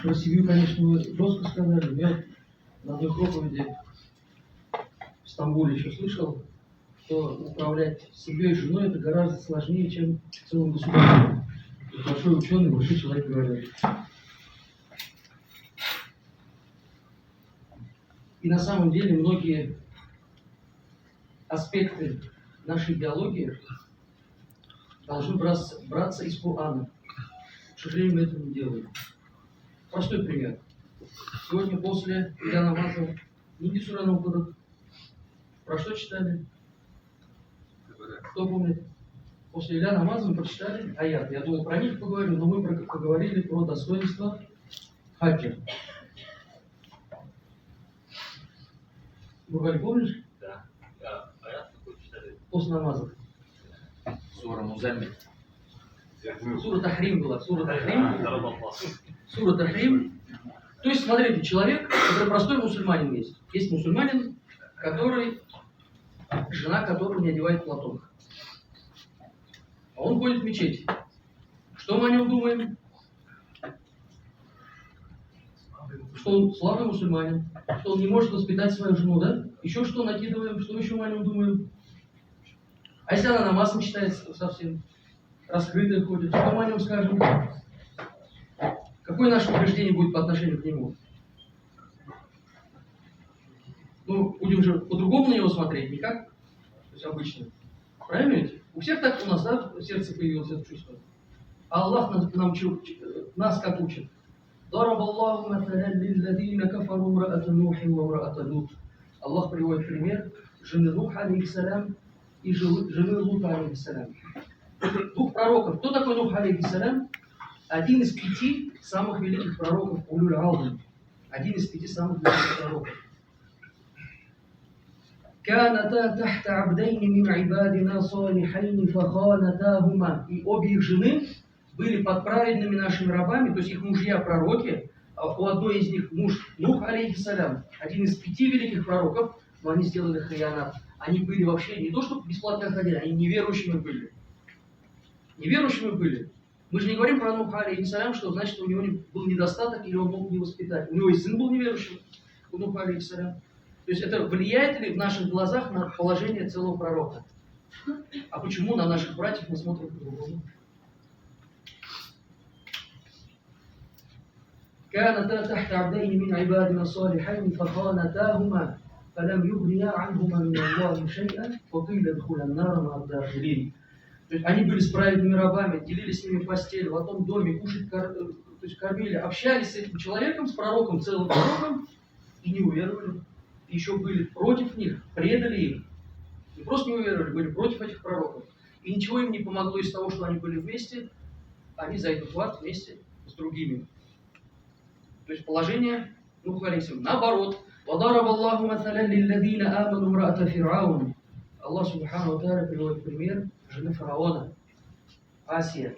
Про семью, конечно, вы жестко сказали. Но я на одной проповеди в Стамбуле еще слышал, что управлять семьей и женой это гораздо сложнее, чем целым государством. Большой ученый, большой человек говорит. И на самом деле многие аспекты нашей биологии должны браться из Корана. К сожалению, мы этого не делаем. Простой пример. Сегодня после Иля намаза Инди Сура Нукурат. Про что читали? Кто помнит? После Иля намаза мы прочитали аят. Я думал, про них поговорим, но мы поговорили про достоинство хаджа. Бухари, помнишь? Да. Аят какой читали? После намаза. Сура Музаммиль. Сура Тахрим была. Сура Тахрим. Зарабатывал. Сура Тахрим. То есть, смотрите, человек, который простой мусульманин есть. Есть мусульманин, жена которого не одевает платок. А он ходит в мечеть. Что мы о нем думаем? Что он слабый мусульманин, что он не может воспитать свою жену, да? Еще что накидываем, что еще мы о нем думаем? А если она намаз не читает совсем, раскрытая ходит, что мы о нем скажем? Какое наше убеждение будет по отношению к нему? Ну, будем же по-другому на него смотреть, не как, то есть обычно. Правильно ведь? У всех так у нас, да, в сердце появилось это чувство. А Аллах нас как учит? ضرب الله مثلا للذين كفروا امرأة نوح وامرأة لوط. Аллах приводит пример жены Нуха, алейхиссалям, и жены Лута, алейхиссалям. Двух пророков. Кто такой Нух, алейхиссалям? Один из 5 самых великих пророков Улюль Албан. Один из 5 самых великих пророков. كانتا تحت عبدين من عبادنا صالحين فخانتاهما. И обе их жены были под праведными нашими рабами, то есть их мужья пророки, а у одной из них муж Нух, алейхиссалям, один из 5 великих пророков, но они сделали хаянат. Они были вообще не то, что бесплатно ходили, они неверующими были. Неверующими были. Мы же не говорим про Нуха, алейхиссалям, что значит, у него был недостаток или он мог не воспитать. У него и сын был неверующим, у Нуха, алейхиссалям. То есть это влияет ли в наших глазах на положение целого пророка? А почему на наших братьев мы смотрим по-другому? كانتا تحت عبدين من عبادنا الصالحين فخانتاهما فلم يغنيا عنهما من الله شيئا وقيل ادخلا النار مع الداخلين. То есть они были с праведными рабами, делили с ними постель, в одном доме, то есть кормили, общались с этим человеком, с пророком, целым пророком, и не уверовали. И еще были против них, предали их. Не просто не уверовали, были против этих пророков. И ничего им не помогло из того, что они были вместе, они зайдут в ад вместе с другими. То есть положение, наоборот. وَضَرَبَ اللَّهُ مَثَلًا لِلَّذِينَ آمَنُوا امْرَأَةَ فِرْعَوْنَ. Аллах Субхану ва Тааля приводит пример жены фараона, Асия.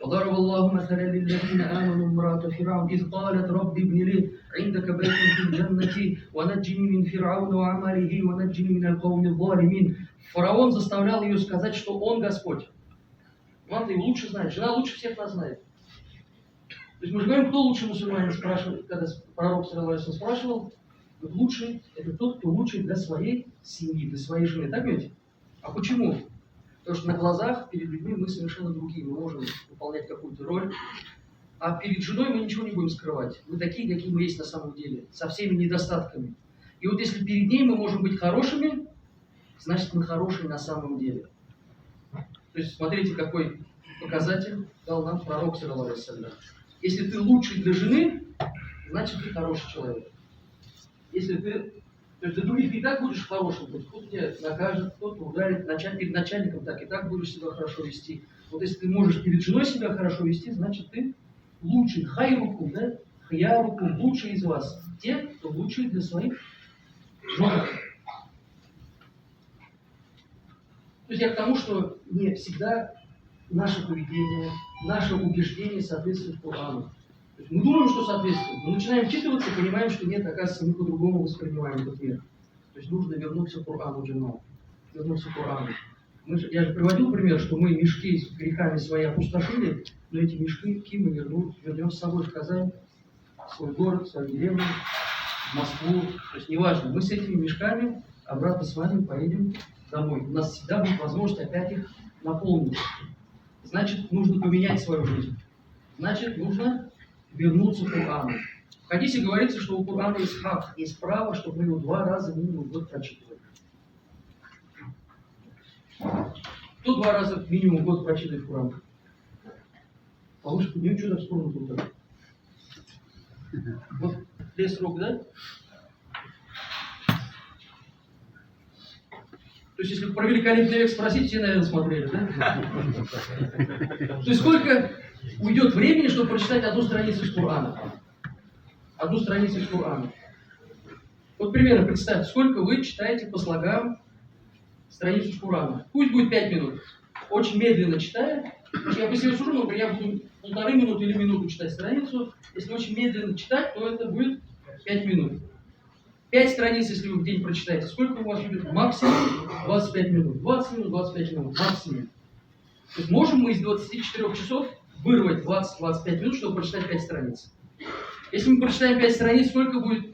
وضرب الله مثلا للذين آمنوا امرأة فرعون إذ قالت رب ابن لي عندك بيت في الجنة ونجني من فرعون وعمله ونجني من القوم الظالمين. Фараон заставлял ее сказать, что он Господь. Он его лучше знает, жена лучше всех нас знает. То есть мы же говорим, кто лучший мусульманин, спрашивает, когда пророк саллаллаху спрашивал, лучший это тот, кто лучший для своей семьи, для своей жены. Так ведь? А почему? Потому что на глазах перед людьми мы совершенно другие, мы можем выполнять какую-то роль, а перед женой мы ничего не будем скрывать. Мы такие, какие мы есть на самом деле, со всеми недостатками. И вот если перед ней мы можем быть хорошими, значит мы хорошие на самом деле. То есть смотрите, какой показатель дал нам пророк, саллаллаху алейхи ва саллям. Если ты лучший для жены, значит ты хороший человек. Если ты, то есть для других и так будешь хорошим, кто-то тебя накажет, кто-то ударит, перед начальником так и так будешь себя хорошо вести. Вот если ты можешь перед женой себя хорошо вести, значит ты лучший, хайрукум, да? Хьярукум, лучший из вас. Те, кто лучший для своих жен. То есть я к тому, что не всегда наше поведение, наше убеждение соответствует Корану. То есть мы думаем, что соответствует, но начинаем вчитываться и понимаем, что нет, оказывается, мы по-другому воспринимаем этот мир. То есть нужно вернуться к Корану, вернуться к Корану. Я же приводил пример, что мы мешки с грехами свои опустошили, но эти мешки мы вернем с собой в Казань, в свой город, в свою деревню, в Москву. То есть неважно, мы с этими мешками обратно с вами поедем домой. У нас всегда будет возможность опять их наполнить. Значит, нужно поменять свою жизнь. Значит, нужно вернуться к Корану. В хадисе говорится, что у Корана есть хак, есть право, чтобы мы его 2 раза минимум в год прочитывали. Кто 2 раза минимум в год прочитывает Коран? Повыше подним, что так скромно тут. Вот есть срок, да? То есть, если про великолепный век спросить, все, наверное, смотрели, да? То есть, сколько уйдет времени, чтобы прочитать 1 страницу из Корана? 1 страницу из Корана. Вот примерно представьте, сколько вы читаете по слогам страницу из Корана. Пусть будет 5 минут. Очень медленно читая. Я по себе сужу, например, я буду 1,5 минуты или минуту читать страницу. Если очень медленно читать, то это будет 5 минут. 5 страниц, если вы в день прочитаете, сколько у вас будет? Максимум 25 минут. 20 минут, 25 минут. Максимум. То есть можем мы из 24 часов вырвать 20-25 минут, чтобы прочитать 5 страниц. Если мы прочитаем 5 страниц, сколько будет?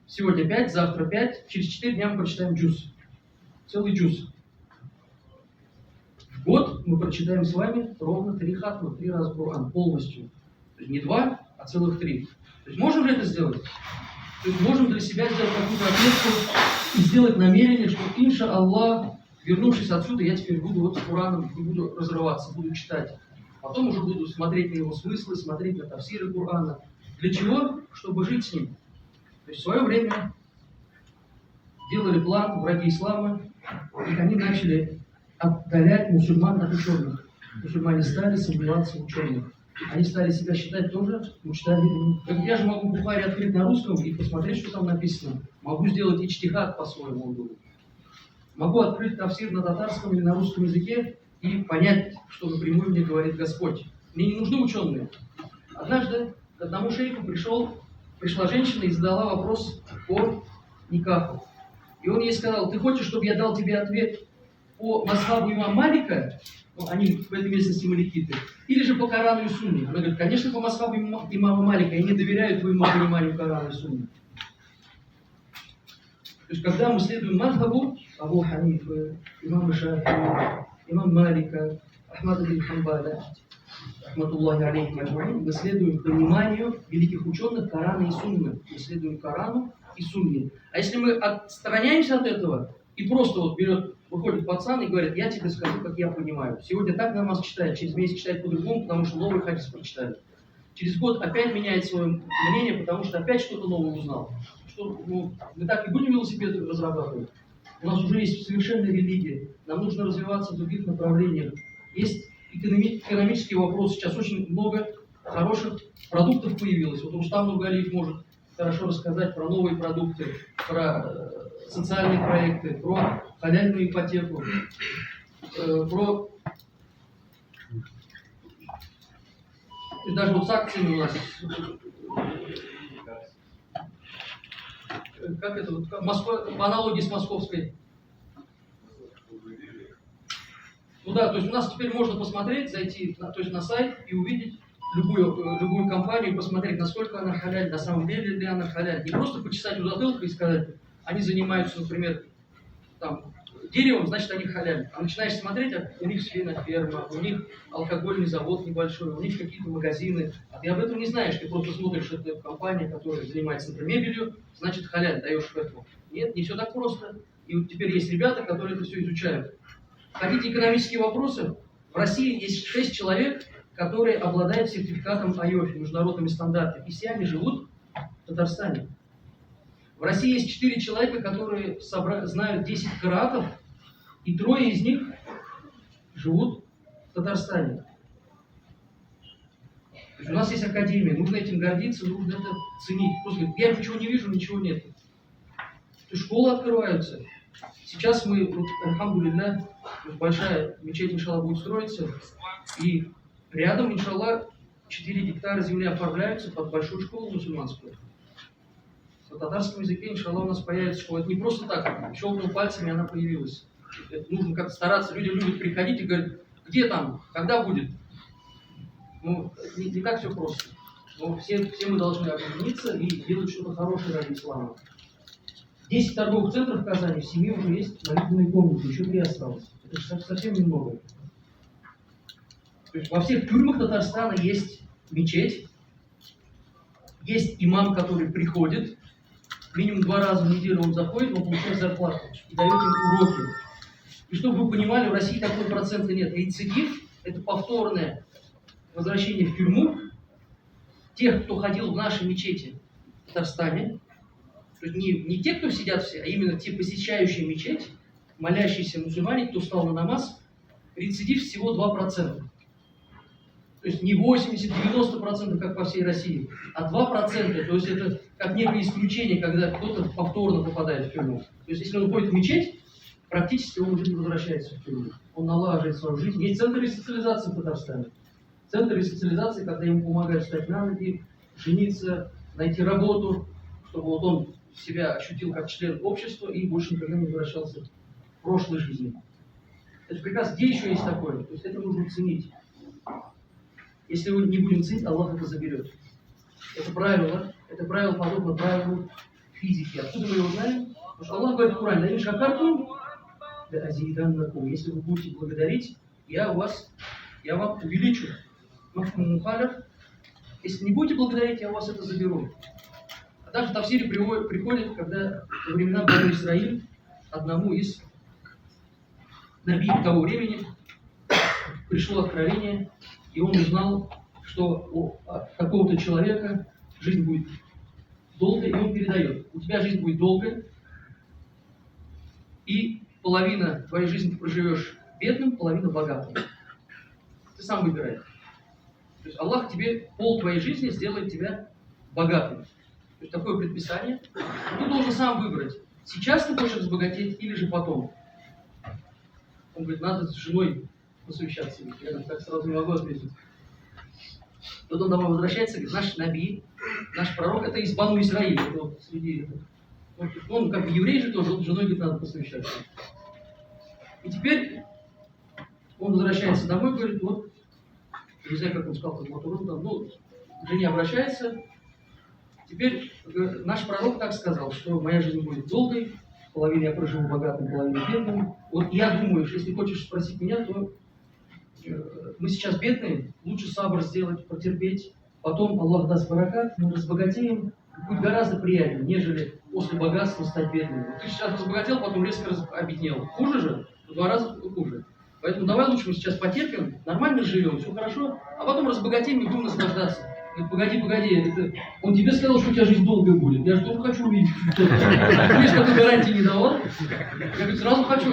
Сегодня 5, завтра 5, через 4 дня мы прочитаем джуз. Целый джуз. В год мы прочитаем с вами ровно 3 хатма, 3 раза Коран полностью. То есть не 2, а целых 3. То есть можем ли это сделать? То есть можем для себя сделать какую-то отметку и сделать намерение, что инша Аллах, вернувшись отсюда, я теперь буду вот с Кораном, не буду разрываться, буду читать. Потом уже буду смотреть на его смыслы, смотреть на тафсиры Корана. Для чего? Чтобы жить с ним. То есть в свое время делали план враги ислама, и они начали отдалять мусульман от ученых. Мусульмане стали сомневаться в ученых. Они стали себя считать тоже муджтахидами. Я же могу Бухари открыть на русском и посмотреть, что там написано. Могу сделать иджтихад по-своему. Могу открыть тафсир на татарском или на русском языке и понять, что напрямую мне говорит Господь. Мне не нужны ученые. Однажды к одному шейху пришла женщина и задала вопрос о никаху. И он ей сказал: ты хочешь, чтобы я дал тебе ответ по мазхабу имама Малика, они в этой местности маликиты, или же по Корану и Сунне? Она говорит: конечно, по мазхабу имама Малика, я не доверяю твоему пониманию Корана и Сунны. То есть, когда мы следуем мазхабу Абу Ханифа, имама Шафии, имама Малика, Ахмада бин Хамбаля, рахматуллахи алейхи аджмаин, мы следуем пониманию великих ученых Корана и Сунны. Мы следуем Корану и Сунне. А если мы отстраняемся от этого и просто вот выходит пацан и говорит: я тебе скажу, как я понимаю. Сегодня так намаз читает, через месяц читает по-другому, потому что новый хадис прочитали. Через год опять меняет свое мнение, потому что опять что-то новое узнал. Что, мы так и будем велосипед разрабатывать. У нас уже есть совершенная религия. Нам нужно развиваться в других направлениях. Есть экономические вопросы. Сейчас очень много хороших продуктов появилось. Вот Рустам Нургалиев может хорошо рассказать про новые продукты, про социальные проекты, про халяльную ипотеку, про... И даже вот с акциями у нас... Как это? Вот, по аналогии с московской. Ну да, то есть у нас теперь можно посмотреть, зайти на сайт и увидеть любую компанию, посмотреть, насколько она халяль, на самом деле ли она халяль. Не просто почесать у затылка и сказать: они занимаются, например, там, деревом, значит, они халяль. А начинаешь смотреть, у них свиноферма, у них алкогольный завод небольшой, у них какие-то магазины. А ты об этом не знаешь, ты просто смотришь, это компания, которая занимается, например, мебелью, значит, халяль, даешь фетву. Нет, не все так просто. И вот теперь есть ребята, которые это все изучают. Хотите экономические вопросы? В России есть 6 человек, которые обладают сертификатом IOFI, международными стандартами, и все они живут в Татарстане. В России есть 4 человека, которые знают 10 каратов, и 3 из них живут в Татарстане. То есть у нас есть академия, нужно этим гордиться, нужно это ценить. Просто говорит: я ничего не вижу, ничего нет. То есть школы открываются. Сейчас мы, вот, альхамдулилля, большая мечеть, иншаллах, будет строиться, и рядом, иншаллах, 4 гектара земли оформляются под большую школу мусульманскую. На татарском языке, иншаллах, у нас появится школа. Это не просто так, щелкнул пальцами, она появилась. Это нужно как-то стараться. Люди любят приходить и говорят, где там, когда будет? Ну, не так все просто. Но все мы должны объединиться и делать что-то хорошее ради ислама. 10 торговых центров в Казани, в 7 уже есть молитвенные комнаты, еще 3 осталось. Это же совсем немного. То есть во всех тюрьмах Татарстана есть мечеть, есть имам, который приходит, минимум 2 раза в неделю он заходит, он получает зарплату и дает им уроки. И чтобы вы понимали, в России такой процента нет. Рецидив – это повторное возвращение в тюрьму тех, кто ходил в наши мечети в Татарстане. То есть не те, кто сидят все, а именно те, посещающие мечеть, молящиеся мусульмане, кто стал на намаз, рецидив всего 2%. То есть не 80-90%, как по всей России, а 2%. То есть это как некое исключение, когда кто-то повторно попадает в тюрьму. То есть если он ходит в мечеть, практически он уже не возвращается в тюрьму. Он налаживает свою жизнь. Есть центр ресоциализации в Татарстане. Центр ресоциализации, когда ему помогают встать на ноги, жениться, найти работу, чтобы вот он себя ощутил как член общества и больше никогда не возвращался в прошлой жизни. Это прекрасно. Где еще есть такое? То есть это нужно ценить. Если мы не будем ценить, Аллах это заберет. Это правило подобно правилу физики. Откуда мы его знаем? Потому что Аллах говорит в Коране: «Лаин шакартум ла азиданнакум». Если вы будете благодарить, я вам увеличу. Мафхум мухалиф. Если не будете благодарить, я у вас это заберу. А также в тафсире приходит, когда во времена Бани Исраиль одному из набиев того времени пришло откровение, и он узнал, что от какого-то человека жизнь будет долгой, и он передает: у тебя жизнь будет долгой, и половина твоей жизни ты проживешь бедным, половина богатым. Ты сам выбирай. То есть Аллах тебе пол твоей жизни сделает тебя богатым. То есть такое предписание. Ты должен сам выбрать, сейчас ты хочешь разбогатеть или же потом. Он говорит: надо с женой посовещаться. Я так сразу не могу ответить. Тут он домой возвращается и говорит: наш наби, наш пророк, это из Бану Исраиля. Это вот среди... Он как бы еврей же тоже, с женой, говорит, надо посовещаться. И теперь он возвращается домой и говорит: вот, не знаю, как он сказал, как Матурон, ну, к жене обращается. Теперь наш пророк так сказал, что моя жизнь будет долгой, половину я проживу богатым, половину бедным. Вот я думаю, что если хочешь спросить меня, то мы сейчас бедные, лучше сабр сделать, потерпеть, потом Аллах даст баракат, мы разбогатеем, будет гораздо приятнее, нежели после богатства стать бедным. Вот ты сейчас разбогател, потом резко обеднел. Хуже же? В 2 раза хуже. Поэтому давай лучше мы сейчас потерпим, нормально живем, все хорошо, а потом разбогатеем и будем наслаждаться. Говорит: погоди, он тебе сказал, что у тебя жизнь долгая будет. Я же тоже хочу увидеть. Ты мне такой гарантии не давал? Я говорю: сразу хочу.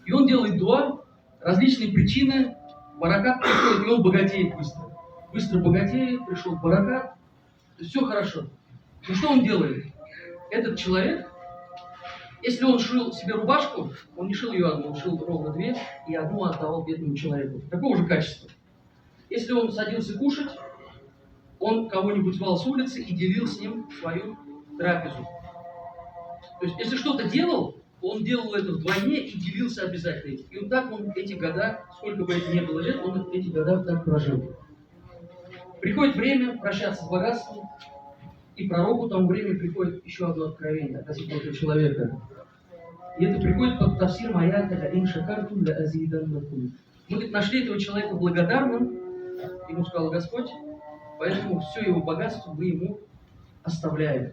И он делает дуа, различные причины, баракат приходит, и он богатеет быстро. Быстро богатеет, пришел баракат, то есть все хорошо. Но что он делает? Этот человек, если он шил себе рубашку, он не шил ее одну, он шил ровно 2, и одну отдавал бедному человеку. Такого же качества. Если он садился кушать, он кого-нибудь звал с улицы и делил с ним свою трапезу. То есть, если что-то делал, он делал это вдвойне и делился обязательно. И вот так он эти года, сколько бы это ни было лет, он эти года так прожил. Приходит время прощаться с богатством, и пророку тому времени приходит еще одно откровение относительно этого человека. И это приходит под тафсиром аята «Лаин шакартум ла азиданнакум». Мы нашли этого человека благодарным, ему сказал Господь, поэтому все его богатство мы ему оставляем.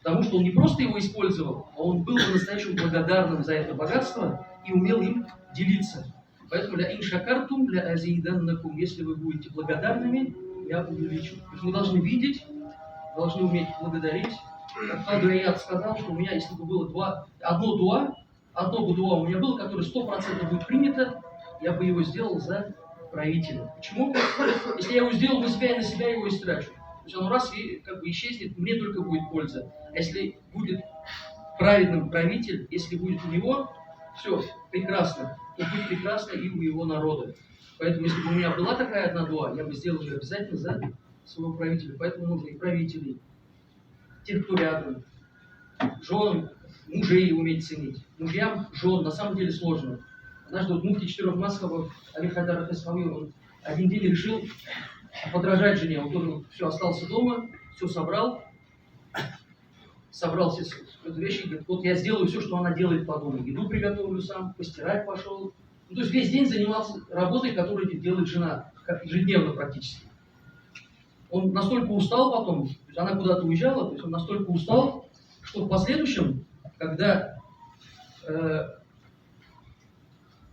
Потому что он не просто его использовал, а он был по-настоящему благодарным за это богатство и умел им делиться. Поэтому «Лаин шакартум ла азиданнакум». Если вы будете благодарными, я увеличу. То есть мы должны видеть, должны уметь благодарить. Как Хаду Аяд сказал, что у меня, если бы было одно бы дуа у меня было, которое 100% будет принято, я бы его сделал за правителя. Почему? Если я его сделал на себя, я на себя его истрачу. То есть оно раз и как бы исчезнет, мне только будет польза. А если будет праведным правитель, если будет у него, все, прекрасно. То будет прекрасно и у его народа. Поэтому, если бы у меня была такая одна дуа, я бы сделал ее обязательно за своего правителя. Поэтому нужно и правителей, тех, кто рядом, женам, мужей уметь ценить. Мужьям жен на самом деле сложно. Однажды вот муфти 4 мазхабов Али Хайдар Хасхави, он один день решил подражать жене. Он тоже все остался дома, все собрал все вещи, говорит, вот я сделаю все, что она делает по дому. Еду приготовлю сам, постирать пошел. Ну, то есть весь день занимался работой, которую делает жена, как ежедневно практически. Он настолько устал потом, то есть она куда-то уезжала, то есть он настолько устал, что в последующем, когда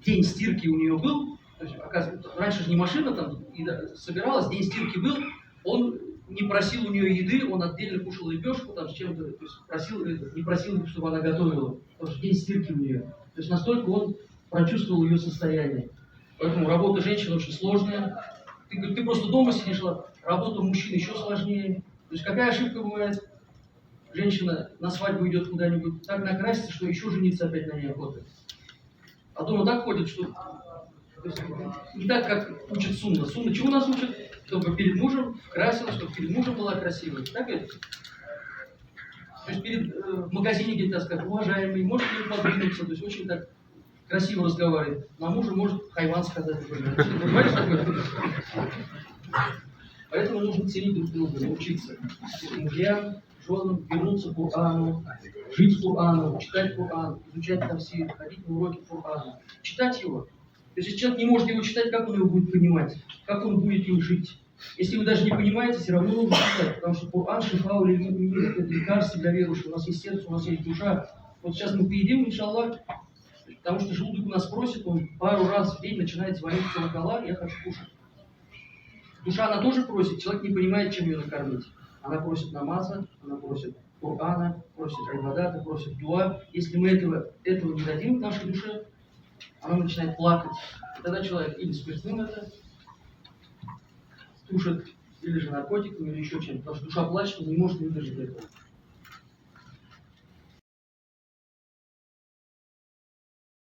день стирки у нее был, то есть, оказывается, раньше же не машина там собиралась, день стирки был, он не просил у нее еды, он отдельно кушал лепешку там с чем-то, то есть не просил, чтобы она готовила, потому что день стирки у нее. То есть настолько он прочувствовал ее состояние. Поэтому работа женщины очень сложная. Ты просто дома сидишь, работа мужчин еще сложнее. То есть какая ошибка бывает? Женщина на свадьбу идет куда-нибудь, так накрасится, что еще жениться опять на ней охота. А дома так ходит, что не так, как учит сунна. Сунна чего нас учит? Чтобы перед мужем красилась, чтобы перед мужем была красивой. Так это? То есть в магазине где-то сказать, уважаемый, может ли подвинуться, то есть очень так красиво разговаривает. На мужа может хайван сказать, например. Понимаешь, такое? Поэтому нужно ценить друг друга, учиться. Мужьям, женам вернуться к Корану, жить Кораном, читать Коран, изучать тафсир, ходить на уроки Корана, читать его. То есть, если человек не может его читать, как он его будет понимать? Как он будет им жить? Если вы даже не понимаете, все равно нужно читать, потому что Коран, шифау или мир, это лекарство для верующих. У нас есть сердце, у нас есть душа. Вот сейчас мы поедим, иншаллах, потому что желудок у нас просит, он пару раз в день начинает звонить в колокола, я хочу кушать. Душа, она тоже просит, человек не понимает, чем ее накормить. Она просит намаза, она просит Корана, просит айбадата, просит дуа. Если мы этого не дадим в нашей душе, она начинает плакать. И тогда человек или спиртным это тушит, или же наркотиками, или еще чем-то. Потому что душа плачет, он не может выдержать этого.